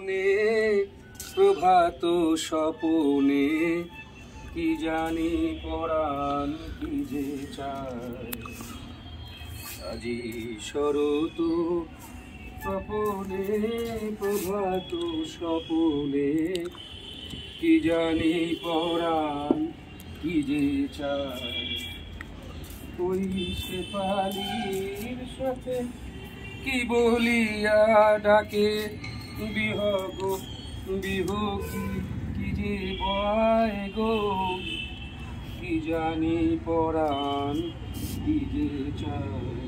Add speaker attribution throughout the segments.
Speaker 1: স্বপ্নে প্রভাত স্বপনে কি জানি পরাণ কি যে চায় আজি শরৎ স্বপনে প্রভাত স্বপনে কি জানি পরাণ কি যে চায় ওই শেফালির সাথে কি বলিয়া ডাকে বিহগ বিহগ কি যে বয় গো কি জানি পরাণ কি যে চায়।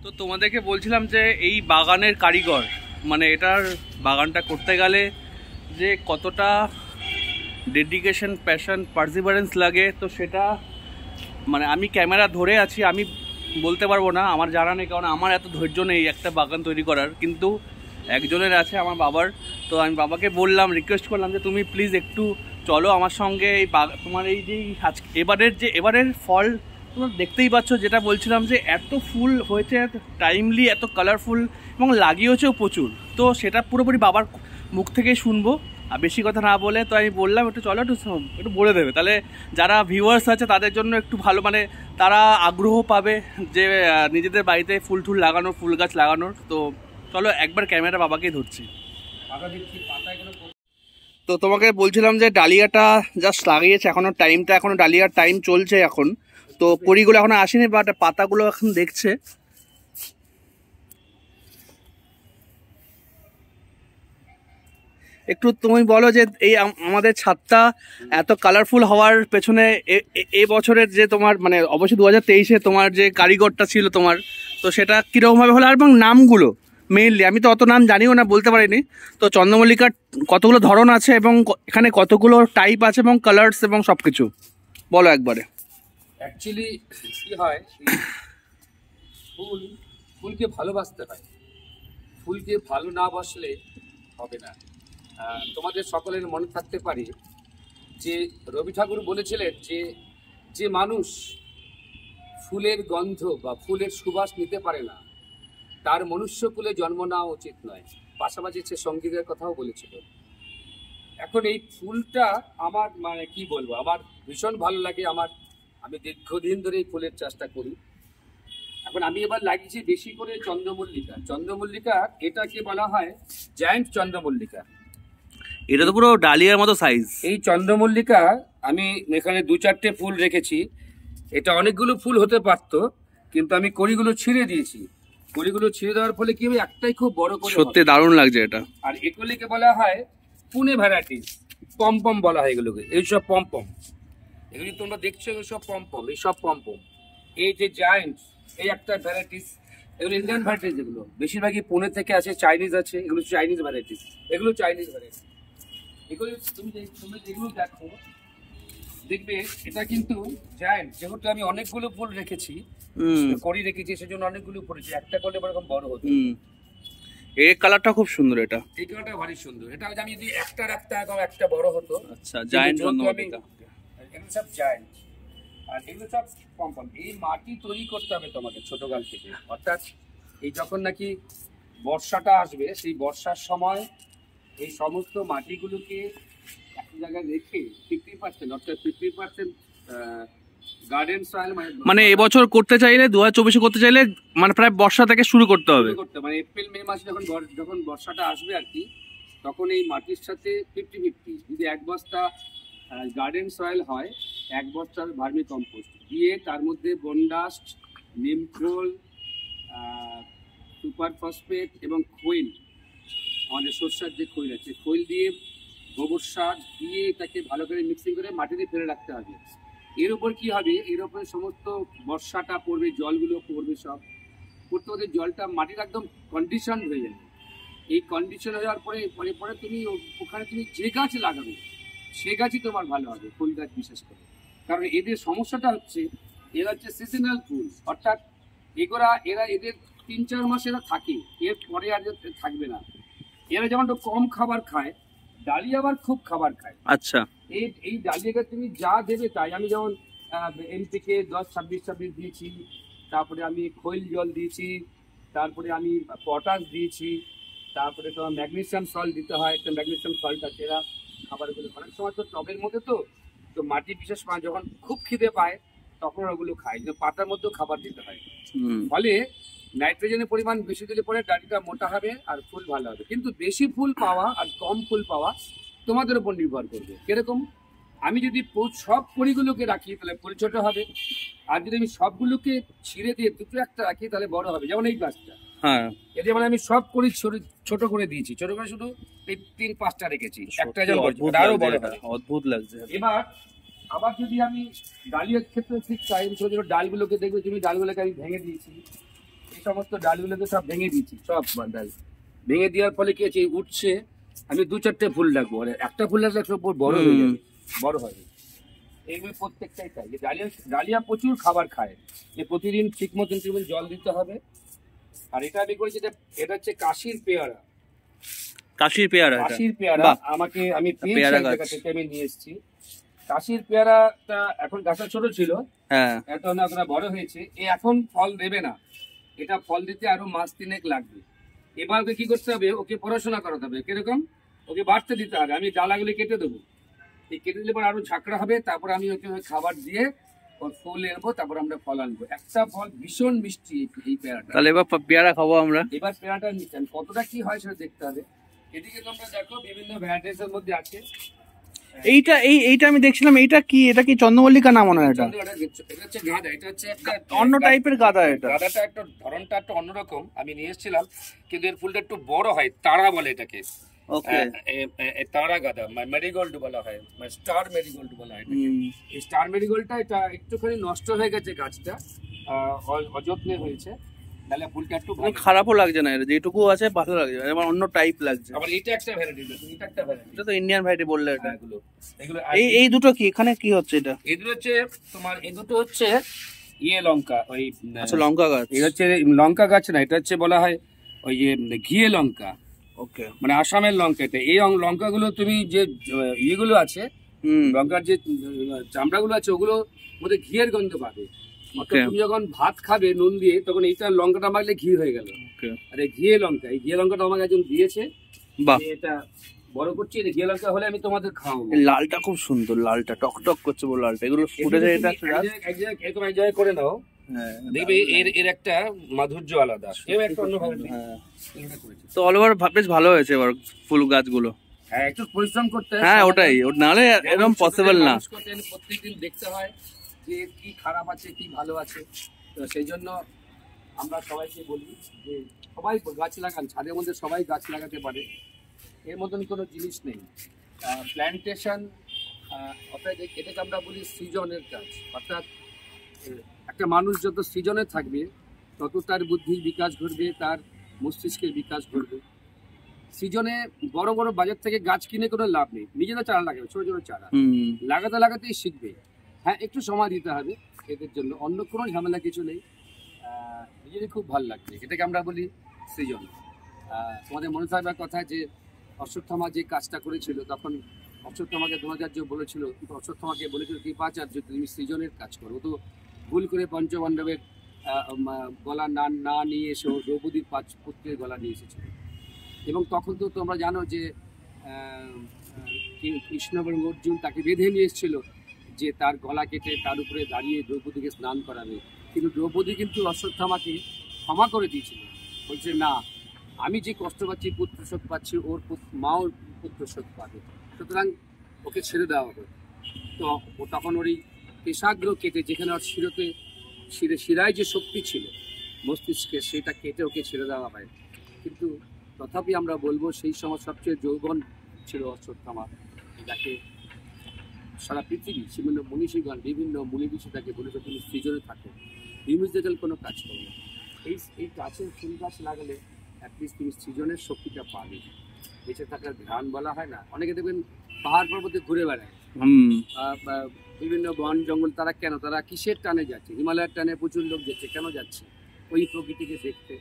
Speaker 1: তো তোমাদেরকে বলছিলাম যে এই বাগানের কারিগর মানে এটার বাগানটা করতে গেলে যে কতটা ডেডিকেশন প্যাশন পারসিভারেন্স লাগে, তো সেটা মানে আমি ক্যামেরা ধরে আছি, আমি বলতে পারবো না, আমার জানা নেই, কারণ আমার এত ধৈর্য নেই একটা বাগান তৈরি করার, কিন্তু একজনের আছে আমার বাবার। তো আমি বাবাকে বললাম, রিকোয়েস্ট করলাম যে তুমি প্লিজ একটু চলো আমার সঙ্গে এই তোমার এই যে এবারের ফল তোমরা দেখতেই পাচ্ছ, যেটা বলছিলাম যে এত ফুল হয়েছে, এত টাইমলি, এত কালারফুল এবং লাগিয়েছেও প্রচুর। তো সেটা পুরোপুরি বাবার মুখ থেকেই শুনবো, আর বেশি কথা না বলে। তো আমি বললাম একটু চলো একটু বলে দেবে, তাহলে যারা ভিউয়ার্স আছে তাদের জন্য একটু ভালো, মানে তারা আগ্রহ পাবে যে নিজেদের বাড়িতে ফুল টুল লাগানোর, ফুল গাছ লাগানোর। তো চলো একবার ক্যামেরা বাবাকেই ধরছি। তো তোমাকে বলছিলাম যে ডালিয়াটা জাস্ট লাগিয়েছে, এখনো ডালিয়ার টাইম চলছে এখন, তো কড়িগুলো এখনো আসেনি, বাট পাতাগুলো এখন দেখছে। একটু তুমি বলো যে এই আমাদের ছাদটা এত কালারফুল হওয়ার পেছনে এই বছরের যে তোমার মানে অবশ্যই 2023-এ তোমার যে কারিগরটা ছিল তোমার, তো সেটা কীরকমভাবে হলো, এবং নামগুলো মেইনলি আমি তো অত নাম জানিও না, বলতে পারিনি। তো চন্দ্রমল্লিকার কতগুলো ধরন আছে এবং এখানে কতগুলো টাইপ আছে এবং কালার্স এবং সব কিছু বলো একবারে।
Speaker 2: অ্যাকচুয়ালি কি হয়, ফুলকে ভালোবাসতে হয়, ফুলকে ভালো না বাসলে হবে না। তোমাদের সকলের মনে থাকতে পারে যে রবি ঠাকুর বলেছিলেন যে মানুষ ফুলের গন্ধ বা ফুলের সুবাস নিতে পারে না তার মনুষ্যকুলে জন্ম নেওয়া উচিত নয়। পাশাপাশি সে সঙ্গীতের কথাও বলেছিল। এখন এই ফুলটা আমার মানে কি বলবো, আমার ভীষণ ভালো লাগে। আমি দীর্ঘদিন ধরে এই ফুলের চাষটা করি। এখন আমি এবার লাগিয়েছি বেশি করে চন্দ্রমল্লিকা, এটাকে বলা হয় জায়ান্ট চন্দ্রমল্লিকা।
Speaker 1: এটা তো পুরো ডালিয়ার মতো সাইজ।
Speaker 2: এই চন্দ্রমল্লিকা আমি এখানে 2-4টে ফুল রেখেছি। এটা অনেকগুলো ফুল হতে পারতো, কিন্তু আমি কড়িগুলো ছিঁড়ে দিয়েছি। কড়িগুলো ছিঁড়ে দেওয়ার ফলে কি হবে, একটাই খুব বড় করে।
Speaker 1: সত্যি দারুণ লাগছে এটা।
Speaker 2: আর এগুলিকে বলা হয় পুনে ভ্যারাইটিস, পমপম বলা হয় এগুলোকে। এইসব পমপম, এগুলি তোমরা দেখছো, এগুলো সব পমপম, এইসব পমপম। এই যে জায়ান্ট, এই একটা ভ্যারাইটিস, এগুলো ইন্ডিয়ান ভ্যারাইটিস। এগুলো বেশিরভাগই পুনে থেকে আছে, চাইনিজ আছে, এগুলো চাইনিজ ভ্যারাইটিস। এগুলো তুমি যেগুলো দেখো দেখবে এটা কিন্তু জায়ান্ট। যেহেতু আমি অনেকগুলো ফুল রেখেছি, কড়ি রেখেছি, সেজন্য অনেকগুলো করেছি। একটা করলে এরকম বড় হতো।
Speaker 1: এই কালারটা খুব সুন্দর, এটা
Speaker 2: এই কালারটা ভারী সুন্দর। এটা আমি যদি একটা রাখতে একটা বড় হতো।
Speaker 1: আচ্ছা, জায়ান্ট চন্দ্রমল্লিকা,
Speaker 2: এগুলো সব জায়ান্ট। আর এগুলো সব পমপম। এই মাটি তৈরি করতে হবে তোমাকে ছোটকাল থেকে, অর্থাৎ এই যখন নাকি বর্ষাটা আসবে, সেই বর্ষার সময় এই সমস্ত মাটিগুলোকে এক জায়গায় রেখে 50%, অর্থাৎ 50% গার্ডেন সয়েল,
Speaker 1: মানে এবছর করতে চাইলে 2024-এ করতে চাইলে মানে প্রায় বর্ষা থেকে শুরু করতে হবে।
Speaker 2: মানে এপ্রিল মে মাসে যখন বর্ষাটা আসবে আর কি, তখন এই মাটির সাথে 50-50 যদি 1 বস্তা গার্ডেন সয়েল হয়, 1 বস্তা ভার্মি কম্পোস্ট দিয়ে তার মধ্যে বনডাস্ট, নিমখোল, সুপার ফসফেট এবং খৈল, আমাদের সরষার যে খৈল আছে, খৈল দিয়ে গোবর সার দিয়ে এটাকে ভালো করে মিক্সিং করে মাটিতে ফেলে রাখতে হবে। এর উপর কি হবে, এর উপরে সমস্ত বর্ষাটা পড়বে, জলগুলো পড়বে, সব পড়তে পড়তে জলটা মাটির একদম কন্ডিশন হয়ে যাবে। এই কন্ডিশন হয়ে যাওয়ার পরে তুমি ওখানে তুমি যে গাছ লাগাবে সে গাছই তোমার ভালো হবে, ফুল গাছ বিশেষ করে। কারণ এদের সমস্যাটা হচ্ছে, এরা হচ্ছে সিজনাল ফুল, অর্থাৎ এদের 3-4 মাস এরা থাকে, এর পরে আর থাকবে না। এরা যেমন একটু কম খাবার খায়, ডালিয়া আবার খুব খাবার খায়।
Speaker 1: আচ্ছা,
Speaker 2: এই ডালিয়াকে তুমি যা দেবে তাই। আমি যেমন NPK 10-26-26 দিয়েছি, তারপরে আমি খৈল জল দিয়েছি, তারপরে আমি পটাশ দিয়েছি, তারপরে তোমার ম্যাগনেসিয়াম সল্ট দিতে হয়, একটা ম্যাগনেসিয়াম সল্ট আছে। এরা খাবারগুলো অনেক সময় তো টবের মধ্যে তো তো মাটি বিশেষ করে যখন খুব খিদে পায় তখন ওগুলো খায়, যে পাতার মধ্যেও খাবার দিতে হয়। ফলে নাইট্রোজেনের পরিমাণ বেশি দিলে পরে ডাঁটিটা মোটা হবে আর ফুল ভালো হবে। কিন্তু বেশি ফুল পাওয়া আর কম ফুল পাওয়া তোমাদের উপর নির্ভর করবে। কিরকম, আমি যদি সব কড়িগুলোকে রাখি তাহলে ফুল ছোট হবে, আর যদি আমি সবগুলোকে ছিঁড়ে দিয়ে দুটো একটা রাখি তাহলে বড় হবে। যেমন এই গাছটা,
Speaker 1: হ্যাঁ,
Speaker 2: এতে মানে আমি সব কড়ি ছোট করে দিয়েছি, ছোট করে শুধু এই 3-5টা রেখেছি, একটা যেন আরো বড় হবে।
Speaker 1: অদ্ভুত লাগছে।
Speaker 2: এবার আবার যদি আমি ডালিয়ার ক্ষেত্রে ঠিক চাই, ছোট ছোট ডালগুলোকে দেখবে তুমি, ডালগুলোকে আমি ভেঙে দিয়েছি, এই সমস্ত ডালগুলোকে সব ভেঙে দিয়েছি, সব ডাল ভেঙে দেওয়ার ফলে কি আছে, উঠছে। আমি 2-4টে ফুল রাখবো, আর একটা ফুল রাখলে সব বড় হয়ে যাবে, বড় হবে। এইগুলো প্রত্যেকটাই চাই। যে ডালিয়া প্রচুর খাবার খায়, যে প্রতিদিন ঠিক মতন জল দিতে হবে। আর এটা আমি করেছি, এটা হচ্ছে কাশির পেয়ারা।
Speaker 1: কাশির পেয়ারা,
Speaker 2: কাশির পেয়ারা আমাকে আমি জায়গা থেকে আমি নিয়ে এসেছি। কাশির পেয়ারাটা এখন গাছটা ছোট ছিল,
Speaker 1: হ্যাঁ,
Speaker 2: এত না বড় হয়েছে। এখন ফল দেবে না, এটা ফল দিতে আরো মাস 3 লাগবে। এবার ওকে কি করতে হবে, ওকে পড়াশোনা করাতে হবে। কিরকম, ওকে বাড়তে দিতে হবে। আমি ডালাগুলি কেটে দেবো, এই কেটে দিলে পর আরো ঝাঁকড়া হবে। তারপর আমি ওকে খাবার দিয়ে ওর ফুল আনবো, তারপর আমরা ফল আনবো। একটা ফল ভীষণ মিষ্টি এই পেয়ারাটা।
Speaker 1: তাহলে এবার পেয়ারা খাবো আমরা।
Speaker 2: এবার পেয়ারাটা নিচ্ছেন কতটা কি হয় সেটা দেখতে হবে। এদিকে তোমরা দেখো বিভিন্ন ভ্যারাইটিস এর মধ্যে আছে।
Speaker 1: এইটা আমি দেখছিলাম, এটা কি চন্দ্রমল্লিকা নাম মনে হয়। এটা
Speaker 2: হচ্ছে গাঁদা, এটা হচ্ছে একটা
Speaker 1: অন্য টাইপের গাঁদা। এটা
Speaker 2: গাঁদাটা একটা ধরনটা একটু অন্যরকম, আমি নিয়ে এসেছিলাম, কিন্তু এর ফুলটা একটু বড় হয়, তারা বলে এটাকে।
Speaker 1: ওকে,
Speaker 2: তারা গাঁদা, মেরিগোল্ড বলা হয়, স্টার মেরিগোল্ড বলা হয়। এই স্টার মেরিগোল্ডটা এটা একটুখানি নষ্ট হয়ে গেছে গাছটা, অযত্নে হয়েছে, তাহলে ফুলটা একটু
Speaker 1: খারাপও লাগছে না, যেটুকু আছে ভালো লাগছে, এবার অন্য টাইপ লাগছে।
Speaker 2: আবার এটা একটা ভ্যারাইটি, এটা একটা ভ্যারাইটি,
Speaker 1: এটা তো ইন্ডিয়ান ভ্যারাইটি বললে। এটা
Speaker 2: এগুলো
Speaker 1: এই দুটো কি এখানে কি হচ্ছে? এটা
Speaker 2: এগুলো হচ্ছে তোমার, এই দুটো হচ্ছে লঙ্কা, ওই
Speaker 1: আচ্ছা লঙ্কা গাছ।
Speaker 2: এটা হচ্ছে লঙ্কা গাছ না, এটা হচ্ছে বলা হয় ওই যে ঘিয়ে লঙ্কা।
Speaker 1: ওকে,
Speaker 2: মানে আসামের লঙ্কা এটা। এই লঙ্কাগুলো তুমি যে ইয়েগুলো আছে, লঙ্কার যে চামড়াগুলো আছে, ওগুলো মধ্যে ঘিয়ের গন্ধ পাবে। তুমি যখন ভাত খাবে নুন দিয়ে, তখন এইটা লঙ্কাটা মারলে ঘি হয়ে গেল। আর এই ঘিয়ে লঙ্কা, এই ঘিয়ে লঙ্কাটা আমাকে একজন দিয়েছে, এটা বড় করছি। এটা ঘিয়ে লঙ্কা হলে আমি তোমাদের খাওয়াবো।
Speaker 1: লালটা খুব সুন্দর, লালটা টকটক করছে বল, লালটা এগুলো ফুটেছে। এটা
Speaker 2: এরকম এক জায়গায় করে নাও, দেখবে এর একটা মাধুর্য আলাদা। একটা অন্য
Speaker 1: তো অল ওভার বেশ ভালো হয়েছে এবার ফুল গাছগুলো।
Speaker 2: হ্যাঁ, একটু পরিশ্রম করতে,
Speaker 1: হ্যাঁ ওটাই, নাহলে এরকম পসিবল না।
Speaker 2: প্রত্যেকদিন দেখতে হয় যে কি খারাপ আছে কি ভালো আছে। তো সেই জন্য আমরা সবাইকে বলি যে সবাই গাছ লাগান, ছাদের মধ্যে সবাই গাছ লাগাতে পারে, এর মতন কোনো জিনিস নেই। প্ল্যান্টেশন অর্থাৎ এটাকে আমরা বলি সৃজনের কাজ। অর্থাৎ একটা মানুষ যত সৃজনে থাকবে তত তার বুদ্ধির বিকাশ ঘটবে, তার মস্তিষ্কের বিকাশ ঘটবে। সৃজনে বড় বড় বাজার থেকে গাছ কিনে কোনো লাভ নেই, নিজেরা চারা লাগাবে, ছোট ছোট চারা লাগাতে লাগাতেই শিখবে। হ্যাঁ, একটু সময় দিতে হবে এদের জন্য, অন্য কোনো ঝামেলা কিছু নেই। নিজেরই খুব ভালো লাগবে, এটাকে আমরা বলি সৃজন। তোমাদের মনে থাকবার কথা যে অশ্বত্থামা যে কাজটা করেছিল, তখন অশ্বত্থামাকে দ্রোণাচার্য বলেছিল, অশ্বত্থামাকে বলেছিল কৃপাচার্য তুমি সৃজনের কাজ করো। তো ভুল করে পঞ্চপাণ্ডবের গলা না নিয়ে এসে দ্রৌপদীর 5 পুত্রের গলা নিয়ে এসেছিল। এবং তখন তো তোমরা জানো যে কৃষ্ণ এবং অর্জুন তাকে বেঁধে নিয়ে এসেছিল যে তার গলা কেটে তার উপরে দাঁড়িয়ে দ্রৌপদীকে স্নান করাবে। কিন্তু দ্রৌপদী কিন্তু অশ্বত্থামাকে ক্ষমা করে দিয়েছিল, বলছে না, আমি যে কষ্ট পাচ্ছি, পুত্র শোক পাচ্ছি, ওর মাও পুত্র শোক পাবে, সুতরাং ওকে ছেড়ে দেওয়া হবে। তো ও তখন ওর এই পেশাগ্র কেটে, যেখানে ওর শিরায় যে শক্তি ছিল মস্তিষ্কে, সেটা কেটে ওকে ছেড়ে দেওয়া হয়। কিন্তু তথাপি আমরা বলবো সেই সময় সবচেয়ে যৌবন ছিল অশ্বত্থামা, যাকে সারা পৃথিবী বিভিন্ন মনীষীগণ, বিভিন্ন মুনি ঋষি তাকে বলেছে তুমি সৃজনে থাকো, নিউমিজিক্যাল কোনো কাজ করো না। এই গাছের ফুল গাছ লাগালে অ্যাটলিস্ট তুমি সৃজনের শক্তিটা পাবে। বেঁচে থাকার ধ্যান বলা হয় না, অনেকে দেখবেন পাহাড় পর্বতে ঘুরে বেড়ায়, বিভিন্ন বন জঙ্গল, তারা কিসের টানে যাচ্ছে? হিমালয়ের টানে প্রচুর লোক যাচ্ছে, কেন যাচ্ছে? ওই প্রকৃতিকে দেখতে,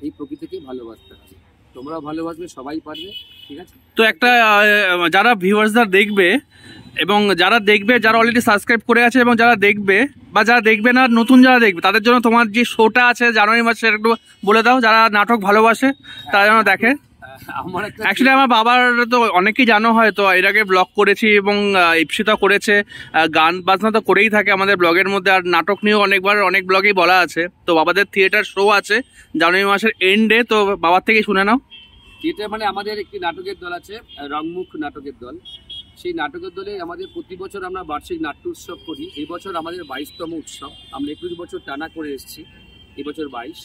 Speaker 2: এই প্রকৃতিকে ভালোবাসতে হবে। তোমরাও ভালোবাসবে, সবাই পারবে, ঠিক আছে?
Speaker 1: তো একটা যারা ভিউয়ার্সরা দেখবে এবং যারা অলরেডি সাবস্ক্রাইব করে আছে এবং যারা দেখবে বা যারা দেখবে না, নতুন যারা দেখবে, তাদের জন্য তোমার যে শোটা আছে জানুয়ারি মাসে একটু বলে দাও, যারা নাটক ভালোবাসে তারা যেন দেখে।
Speaker 2: আমার একটা
Speaker 3: অ্যাকচুয়ালি আমার বাবার তো অনেকেই জানো হয়, তো এর আগে ব্লগ করেছি এবং ইপসিতা করেছে, গান বাজনা তো করেই থাকে আমাদের ব্লগের মধ্যে, আর নাটক নিয়েও অনেকবার অনেক ব্লগেই বলা আছে। তো বাবাদের থিয়েটার শো আছে জানুয়ারি মাসের এন্ডে, তো বাবার থেকেই শুনে নাও।
Speaker 2: থিয়েটার মানে আমাদের একটি নাটকের দল আছে, রংমুখ নাটকের দল। সেই নাটকের দলে আমাদের প্রতি বছর আমরা বার্ষিক নাট্য উৎসব করি। এই বছর আমাদের 22তম উৎসব, আমরা 21 বছর টানা করে এসেছি, এবছর 22।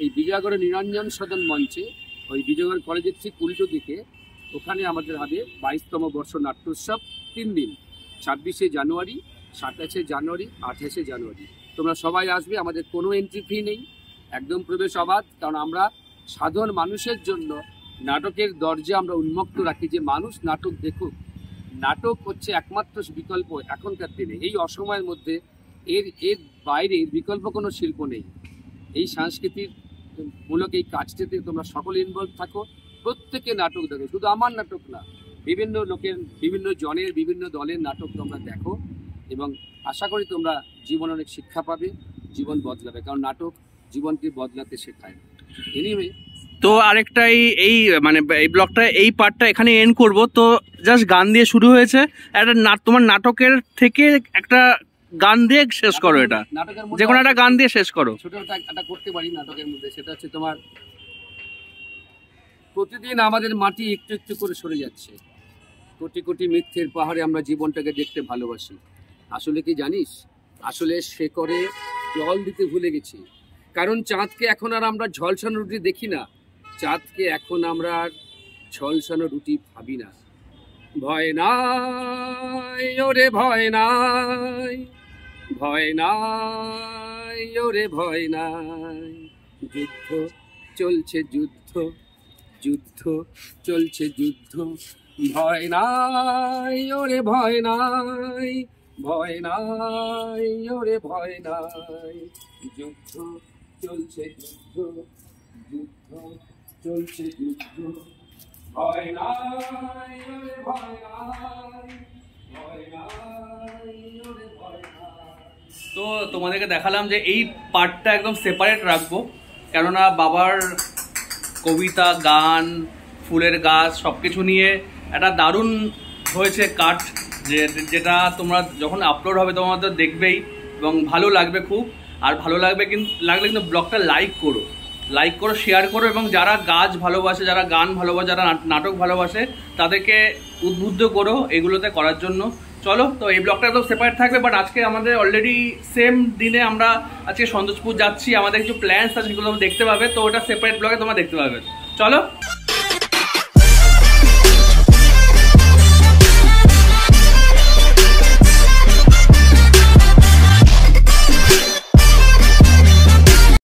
Speaker 2: এই বিজয়গড়ের নিরঞ্জন সদন মঞ্চে, ওই বিজয়গড় কলেজের ঠিক উল্টো দিকে, ওখানে আমাদের হবে 22তম বর্ষ নাট্য উৎসব 3 দিন, 26শে জানুয়ারি, 27শে জানুয়ারি, 28শে জানুয়ারি। তোমরা সবাই আসবে, আমাদের কোনো এন্ট্রি ফি নেই, একদম প্রবেশ অবাধ। কারণ আমরা সাধারণ মানুষের জন্য নাটকের দরজা আমরা উন্মুক্ত রাখি, যে মানুষ নাটক দেখুক। নাটক হচ্ছে একমাত্র বিকল্প এখনকার দিনে, এই অসময়ের মধ্যে এর বাইরে বিকল্প কোনো শিল্প নেই। এই সাংস্কৃতিক মূলক এই কাজটিতে তোমরা সকলে ইনভলভ থাকো, প্রত্যেকে নাটক দেখো, শুধু আমার নাটক না, বিভিন্ন লোকের, বিভিন্ন জনের, বিভিন্ন দলের নাটক তোমরা দেখো, এবং আশা করি তোমরা জীবনে অনেক শিক্ষা পাবে, জীবন বদলাবে, কারণ নাটক জীবনকে বদলাতে শেখায়। এনিওয়ে,
Speaker 3: তো আরেকটা এই মানে এই ব্লগটা, এই পার্টটা এখানে এন্ড করব। তো জাস্ট গান দিয়ে শুরু হয়েছে, একটা তোমার নাটকের থেকে একটা গান দিয়ে শেষ করো, এটা
Speaker 2: নাটকের
Speaker 3: যে কোনো একটা গান দিয়ে শেষ করো।
Speaker 2: ছোট একটা করতে পারি নাটকের মধ্যে, সেটা হচ্ছে তোমার, প্রতিদিন আমাদের মাটি একটু একটু করে সরে যাচ্ছে, কোটি কোটি মিথ্যের পাহাড়ে আমরা জীবনটাকে দেখতে ভালোবাসি। আসলে কি জানিস, আসলে সে করে জল দিতে ভুলে গেছি, কারণ চাঁদকে এখন আর আমরা ঝলসানো রুটি দেখি না, চাঁদকে এখন আমরা আর ঝলসানো রুটি ভাবি না। ভয় নাই ওরে ভয় নাই, ভয় নাই ওরে ভয় নাই, যুদ্ধ চলছে যুদ্ধ, যুদ্ধ চলছে যুদ্ধ, ভয় নাই ওরে ভয় নাই, ভয় নাই ওরে ভয় নাই, যুদ্ধ চলছে যুদ্ধ, যুদ্ধ চলছে যুদ্ধ, ভয় নাই ওরে ভয় নাই, ভয় নাই ওরে ভয় নাই।
Speaker 3: তো তোমাদেরকে দেখালাম যে এই পার্টটা একদম সেপারেট রাখবো, কেননা বাবার কবিতা, গান, ফুলের গাছ সব কিছু নিয়ে একটা দারুণ হয়েছে কাট, যেটা তোমরা যখন আপলোড হবে তোমাদের দেখবেই এবং ভালো লাগবে খুব। আর ভালো লাগবে লাগলে কিন্তু ব্লগটা লাইক করো, শেয়ার করো, এবং যারা গাছ ভালোবাসে, যারা গান ভালোবাসে, যারা নাটক ভালোবাসে, তাদেরকে উদ্বুদ্ধ করো এগুলোতে করার জন্য। চলো, তো এই ব্লগটা একদম সেপারেট থাকবে, বাট আজকে আমাদের অলরেডি সেম দিনে আমরা আজকে সন্তোষপুর যাচ্ছি, আমাদের কিছু প্ল্যানস আছে সেগুলো দেখতে পাবে, তো ওটা সেপারেট ব্লগে তোমরা দেখতে পাবে। চলো।